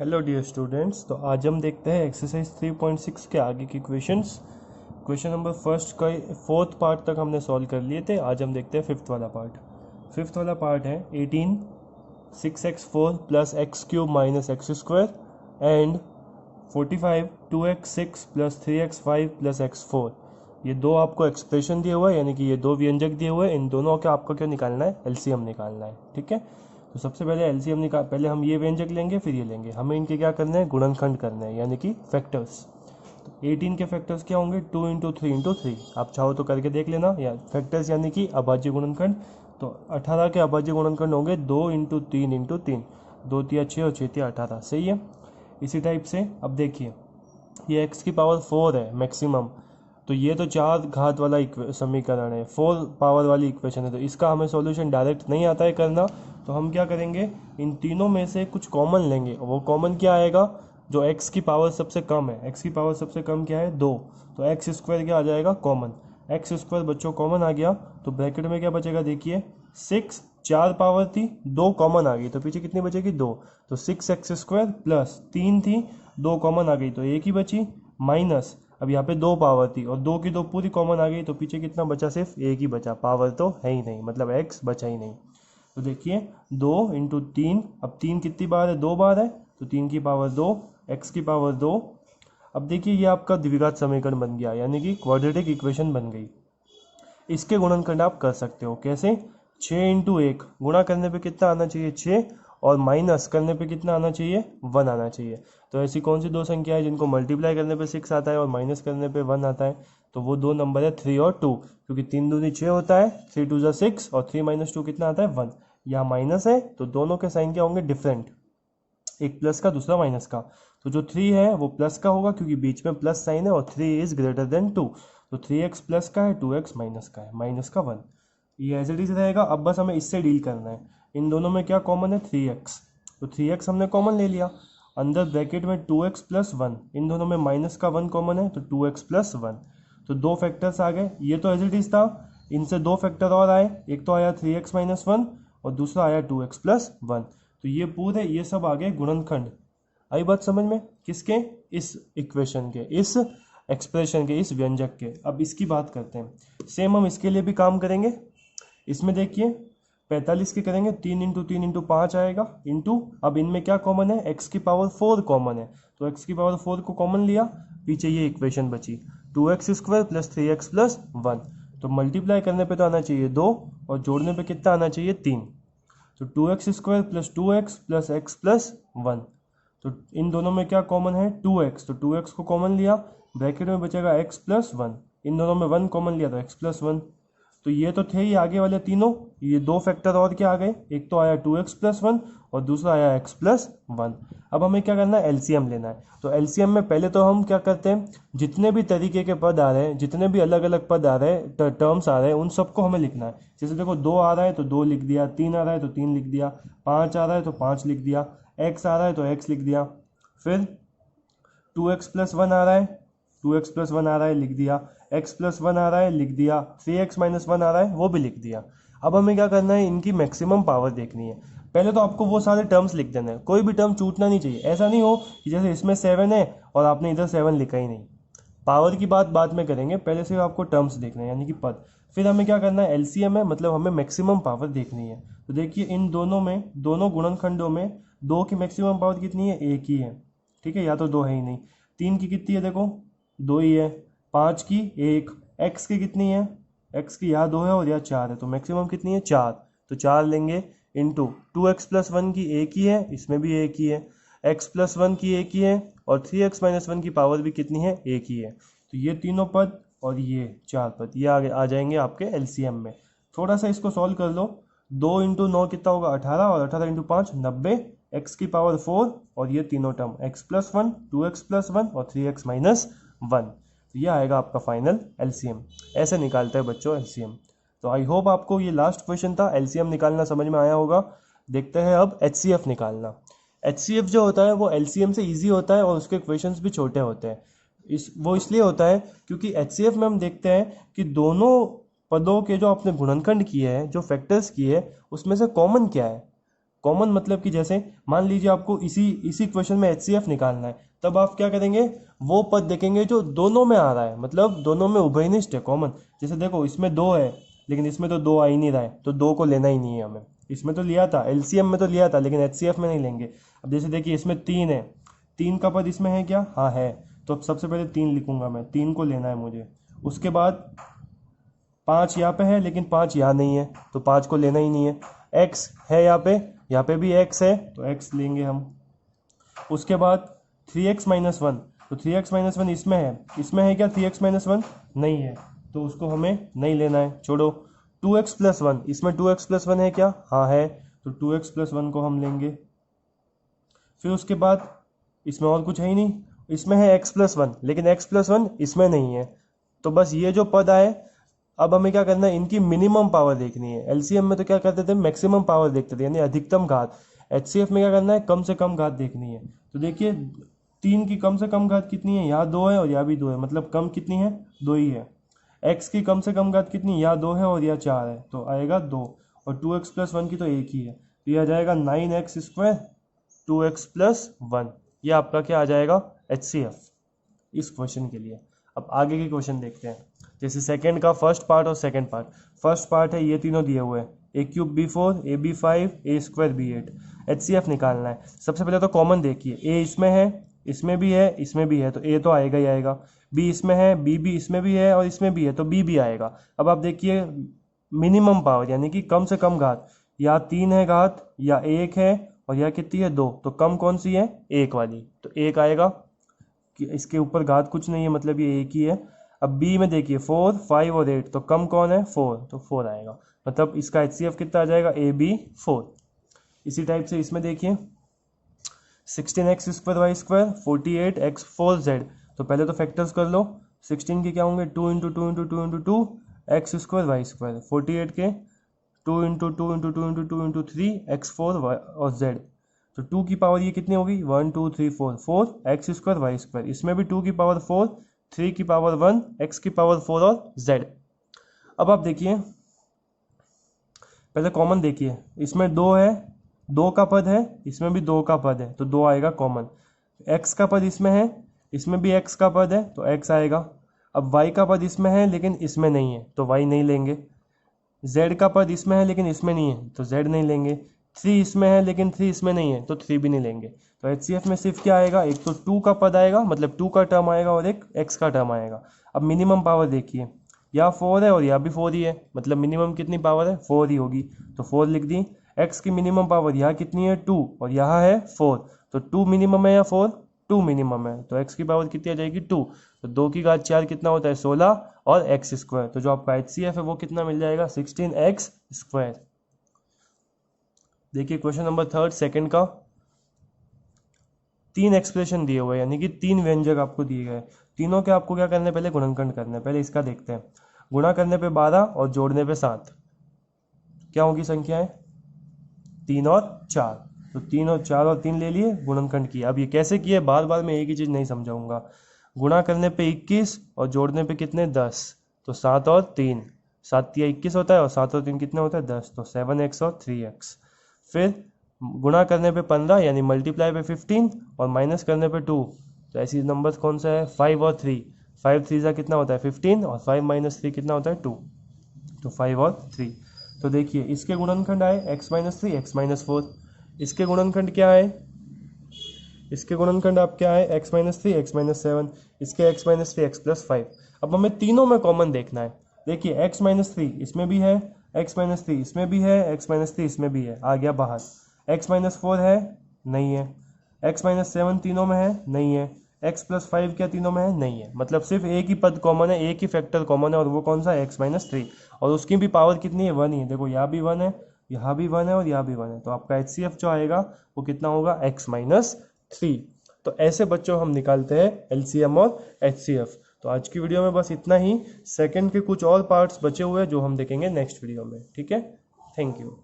Hello dear students. तो आज हम देखते हैं एक्सरसाइज 3.6 के आगे की क्वेश्चंस। क्वेश्चन नंबर फर्स्ट का फोर्थ पार्ट तक हमने सॉल्व कर लिए थे। आज हम देखते हैं फिफ्थ वाला पार्ट। फिफ्थ वाला पार्ट है 18 6x4 plus x cube minus x square and 45 2x6 plus 3x5 plus x4। ये दो आपको एक्सप्रेशन दिए हुए हैं, यानी कि ये दो व्यंजक दिए हुए हैं। इन दोनों का आपको क्या निकालना है? एलसीएम निकालना है। ठीक है, तो सबसे पहले एलसीएम निकाल, पहले हम ये व्यंजक लेंगे फिर ये लेंगे। हमें इनके क्या करना है? गुणनखंड करना है, यानी कि फैक्टर्स। तो 18 के फैक्टर्स क्या होंगे? 2 इंटू 3 इंटू 3। आप चाहो तो करके देख लेना। या फैक्टर्स यानी कि अभाज्य गुणनखंड। तो 18 के अभाज्य गुणनखंड होंगे 2 इंटू 3 इंटू 3। 2 तिया 6 और 6 तिया 18। सही है। इसी टाइप से अब देखिए, ये x की पावर 4 है मैक्सिमम। तो ये तो चार घात वाला समीकरण है, 4 पावर वाली इक्वेशन है। तो इसका हमें सॉल्यूशन डायरेक्ट नहीं आता है करना। तो हम क्या करेंगे? इन तीनों में से कुछ कॉमन लेंगे। वो कॉमन क्या आएगा? जो x की पावर सबसे कम है। x की पावर सबसे कम क्या है? 2। तो एक्स स्क्वायर क्या आ जाएगा? कॉमन। एक्स स्क्वायर बच्चों कॉमन आ गया। तो ब्रैकेट में क्या बचेगा? देखिए 6, 4 पावर थी, 2 कॉमन आ गई, तो पीछे कितनी बचेगी? 2। तो 6x स्क्वायर प्लस 3 थी, 2 कॉमन आ गई तो एक ही बची, माइनस अब यहाँ पे 2 पावर थी और 2 की 2 पूरी कॉमन आ गई, तो पीछे कितना बचा? सिर्फ एक ही बचा। पावर तो है ही नहीं, मतलब x बचा ही नहीं। तो देखिए 2 इंटू 3। अब 3 कितनी बार है? 2 बार है, तो 3 की पावर 2, x की पावर 2। अब देखिए ये आपका द्विघात समीकरण बन गया, यानी कि क्वाड्रेटिक इक्वेशन बन गई। इसके गुणनखंड आप कर सकते हो कैसे? 6 इंटू 1 गुणा करने पे कितना आना चाहिए? 6। और माइनस करने पे कितना आना चाहिए? 1 आना चाहिए। तो ऐसी कौन सी दो संख्या है जिनको मल्टीप्लाई करने पे 6 आता है और माइनस करने पे 1 आता है? तो वो दो नंबर है 3 और 2, क्योंकि 3 दूनी 6 होता है, 3 2 6 और 3 माइनस 2 कितना आता है? 1। यहाँ माइनस है तो दोनों के साइन क्या होंगे? डिफरेंट, एक प्लस का दूसरा माइनस का। तो जो 3 है वो प्लस का होगा, क्योंकि बीच में प्लस साइन है और 3 इज ग्रेटर देन 2। तो 3x प्लस का है, 2x माइनस का है, माइनस का 1। ये एज इट इज रहेगा। अब बस हमें इससे डील करना है। इन दोनों में क्या कॉमन है? 3x। तो 3x हमने कॉमन ले लिया। अंदर ब्रैकेट में 2x प्लस 1। इन दोनों में माइनस का 1 कॉमन है, तो 2x प्लस 1। तो दो फैक्टर्स आ गए। ये तो एज इट इज था। इनसे दो फैक्टर और आए। एक तो आया 3x माइनस 1 और दूसरा आया 2x प्लस 1। तो ये पूरे ये सब आ गए गुणनखंड। आई बात समझ में? किसके? इस इक्वेशन के, इस एक्सप्रेशन के, इस व्यंजक के। अब इसकी बात करते हैं। सेम हम इसके लिए भी काम करेंगे। इसमें देखिए 45 के करेंगे, 3 इंटू 3 इंटू 5 आएगा, इंटू अब इनमें क्या कॉमन है? एक्स की पावर 4 कॉमन है। तो एक्स की पावर 4 को कॉमन लिया, पीछे ये इक्वेशन बची 2x square plus 3x plus 1। तो मल्टीप्लाई करने पे तो आना चाहिए 2 और जोड़ने पे कितना आना चाहिए? 3। तो 2x square plus 2x plus x plus 1। तो इन दोनों में क्या कॉमन है? 2x। तो 2x को कॉमन लिया, ब्रैकेट में बचेगा x प्लस 1। इन दोनों में 1 कॉमन लिया तो x प्लस 1। तो ये तो थे ही आगे वाले तीनों। ये दो फैक्टर और क्या आ गए? एक तो आया 2x प्लस 1 और दूसरा आया x प्लस 1। अब हमें क्या करना है? एलसीएम लेना है। तो एलसीएम में पहले तो हम क्या करते हैं, जितने भी तरीके के पद आ रहे हैं, जितने भी अलग अलग पद आ रहे हैं, टर्म्स आ रहे हैं, उन सबको हमें लिखना है। जैसे देखो 2 आ रहा है तो 2 लिख दिया, 3 आ रहा है तो 3 लिख दिया, 5 आ रहा है तो 5 लिख दिया, x आ रहा है तो x लिख दिया, फिर 2x प्लस 1 आ रहा है, 2x प्लस 1 आ रहा है, लिख दिया, x प्लस 1 आ रहा है, लिख दिया, 3x माइनस 1 आ रहा है, वो भी लिख दिया। अब हमें क्या करना है? इनकी मैक्सिमम पावर देखनी है। पहले तो आपको वो सारे टर्म्स लिख देना है, कोई भी टर्म छूटना नहीं चाहिए। ऐसा नहीं हो कि जैसे इसमें 7 है और आपने इधर 7 लिखा ही नहीं। पावर की बात बाद में करेंगे, पहले सिर्फ आपको टर्म्स देखना है, यानी कि पद। फिर हमें क्या करना है? एलसीएम है, मतलब हमें मैक्सिमम पावर देखनी है। तो देखिए इन दोनों में, दोनों गुणनखंडों में 2 की मैक्सिमम पावर कितनी है? 1 ही है। ठीक है, या तो 2 है ही नहीं। 3 की कितनी है? देखो 2 ही है। 5 की 1। x की कितनी है? x की या 2 है और या 4 है, तो मैक्सिमम कितनी है? 4। तो 4 लेंगे, इंटू 2x प्लस 1 की 1 ही है, इसमें भी 1 ही है, x प्लस 1 की 1 ही है, और 3x माइनस 1 की पावर भी कितनी है? 1 ही है। तो ये तीनों पद और ये 4 पद ये आगे आ जाएंगे आपके एलसीएम में। थोड़ा सा इसको सॉल्व कर लो। 2 इंटू 9 कितना होगा? 18, और 18 इंटू 5 90, x की पावर 4 और ये तीनों term x plus 1, 2x plus 1 और 3x माइनस 1। तो ये आएगा आपका फाइनल एलसीएम। ऐसे निकालते हैं बच्चों एलसीएम। तो आई होप आपको ये लास्ट क्वेश्चन था, एलसीएम निकालना समझ में आया होगा। देखते हैं अब एचसीएफ निकालना। एचसीएफ जो होता है वो एलसीएम से इजी होता है और उसके क्वेश्चंस भी छोटे होते हैं। वो इसलिए होता है क्योंकि एचसीएफ में हम देखते हैं कि दोनों पदों के जो आपने गुणनखंड किए हैं, जो फैक्टर्स किए हैं, उसमें से कॉमन क्या है? कॉमन मतलब कि जैसे मान लीजिए आपको इसी क्वेश्चन में HCF निकालना है, तब आप क्या करेंगे, वो पद देखेंगे जो दोनों में आ रहा है, मतलब दोनों में उभयनिष्ठ है, कॉमन। जैसे देखो इसमें 2 है, लेकिन इसमें तो 2 आ ही नहीं रहा है, तो 2 को लेना ही नहीं है हमें। इसमें तो लिया था, LCM में तो लिया था, लेकिन HCF में नहीं लेंगे। अब जैसे देखिए इसमें 3 है, 3 का पद इसमें है क्या, हाँ है, तो अब सबसे पहले 3 लिखूंगा मैं, 3 को लेना है मुझे। उसके बाद 5 यहाँ पे है, लेकिन 5 यहाँ नहीं है, तो 5 को लेना ही नहीं है। x है यहाँ पे भी x है, तो x लेंगे हम। उसके बाद 3x माइनस 1, तो 3x माइनस 1 इसमें है क्या 3x माइनस 1, नहीं है, तो उसको हमें नहीं लेना है, छोड़ो। 2x प्लस 1, इसमें 2x प्लस 1 है क्या, हाँ है, तो 2x प्लस 1 को हम लेंगे। फिर उसके बाद इसमें और कुछ है ही नहीं, इसमें है x प्लस 1, लेकिन x प्लस 1 इसमें नहीं है, तो बस ये जो पद आए, अब हमें क्या करना है, इनकी मिनिमम पावर देखनी है। LCM में तो क्या करते थे, मैक्सिमम पावर देखते थे, यानी अधिकतम घात। HCF में क्या करना है, कम से कम घात देखनी है। तो देखिए 3 की कम से कम घात कितनी है, यहाँ 2 है और यहाँ भी 2 है, मतलब कम कितनी है, 2 ही है। x की कम से कम घात कितनी, यहाँ 2 है और यहाँ 4 है, तो आएगा 2, और 2x प्लस 1 की तो 1 ही है, तो यह आ जाएगा 9x स्क्वायर 2x प्लस 1। ये आपका क्या आ जाएगा, HCF इस क्वेश्चन के लिए। अब आगे के क्वेश्चन देखते हैं। जैसे सेकंड का फर्स्ट पार्ट और सेकंड पार्ट। फर्स्ट पार्ट है, ये तीनों दिए हुए हैं, a³ b4 ab5 a² b8। HCF निकालना है। सबसे पहले तो कॉमन देखिए, a इसमें है, इसमें भी है, इसमें भी है, तो a तो आएगा ही आएगा। b इसमें है, b भी इसमें भी है और इसमें भी है, तो b भी आएगा। अब आप देखिए मिनिमम पावर यानी कि कम से कम घात, या 3 है घात, या 1 है, और यह कितनी है 2, तो कम कौन सी है, 1 वाली, तो 1 आएगा। कि इसके ऊपर घात कुछ नहीं है, मतलब ये 1 ही है। अब b में देखिए 4, 5 और 8, तो कम कौन है, 4, तो 4 आएगा, मतलब इसका HCF कितना आ जाएगा, AB4। इसी टाइप से इसमें देखिए 16x square Y square 48x4z, तो पहले तो फैक्टर्स कर लो। 16 के क्या होंगे, 2 into 2 into 2 into 2 X square Y square. 48 के 2 into 2 into 2 into 2 into 3 x4 और z, तो 2 की पावर ये कितनी होगी, 1 2 3 4 4 एक्स स्क्वायर वाई स्क्वायर। इसमें भी 2 की पावर 4, 3 की पावर 1, x की पावर 4 और z। अब आप देखिए पहले कॉमन देखिए, इसमें 2 है, 2 का पद है, इसमें भी 2 का पद है, तो 2 आएगा कॉमन। x का पद इसमें है, इसमें भी x का पद है, तो x आएगा। अब y का पद इसमें है लेकिन इसमें नहीं है, तो y नहीं लेंगे। z का पद इसमें है लेकिन इसमें नहीं है, तो z नहीं लेंगे। 3 इसमें है लेकिन 3 इसमें नहीं है, तो 3 भी नहीं लेंगे। तो HCF में सिर्फ क्या आएगा, एक तो 2 का पद आएगा, मतलब 2 का टर्म आएगा, और एक x का टर्म आएगा। अब मिनिमम पावर देखिए, यहाँ 4 है और यहाँ भी 4 ही है, मतलब मिनिमम कितनी पावर है, 4 ही होगी, तो 4 लिख दी। x की मिनिमम पावर यहाँ कितनी है, 2, और यहाँ है 4, तो 2 मिनिमम है या 4, 2 मिनिमम है, तो x की पावर कितनी आ जाएगी, 2, तो 2 की घात 4 कितना होता है, 16, और x स्क्वायर, तो जो आपका HCF है वो कितना मिल जाएगा, 16x स्क्वायर। देखिए क्वेश्चन नंबर थर्ड सेकंड का, 3 एक्सप्रेशन दिए हुए हैं, यानी कि 3 व्यंजक आपको दिए गए, तीनों के आपको क्या करना है, पहले गुणनखंड करना है। पहले इसका देखते हैं, गुणा करने पे 12 और जोड़ने पे 7, क्या होगी संख्याएं, 3 और 4, तो 3 और 4 और 3 ले लिए, गुणनखंड किया। अब ये कैसे किए, बार बार मैं एक ही चीज़ नहीं समझाऊंगा। गुणा करने पे 21 और जोड़ने पे कितने, 10, तो 7 और 3, 7 या 21 होता है, और 7 और 3 कितने होता है, 10, तो 7x और 3x। फिर गुणा करने पे 15 यानी मल्टीप्लाई पे 15, और माइनस करने पे 2, तो ऐसी नंबर्स कौन सा है, 5 और 3, 5 3 का कितना होता है 15, और 5 माइनस 3 कितना होता है 2, तो 5 और 3। तो देखिए इसके गुणनखंड आए x माइनस 3 x माइनस 4, इसके गुणनखंड क्या है, इसके गुणनखंड आप क्या है, x माइनस 3 x माइनस 7, इसके x माइनस 3 x प्लस 5। अब हमें तीनों में कॉमन देखना है। देखिए x माइनस 3 इसमें भी है, x माइनस 3 इसमें भी है, x माइनस 3 इसमें भी है, आ गया बाहर। x माइनस 4 है, नहीं है। x माइनस 7 तीनों में है, नहीं है। x प्लस 5 क्या तीनों में है, नहीं है। मतलब सिर्फ एक ही पद कॉमन है, एक ही फैक्टर कॉमन है, और वो कौन सा है, x माइनस 3, और उसकी भी पावर कितनी है, 1 ही है। देखो यहाँ भी 1 है, यहाँ भी 1 है, और यहाँ भी 1 है, तो आपका HCF जो आएगा वो कितना होगा, x माइनस 3। तो ऐसे बच्चों हम निकालते हैं LCM और HCF। तो आज की वीडियो में बस इतना ही। सेकंड के कुछ और पार्ट्स बचे हुए हैं जो हम देखेंगे नेक्स्ट वीडियो में, ठीक है। Thank you.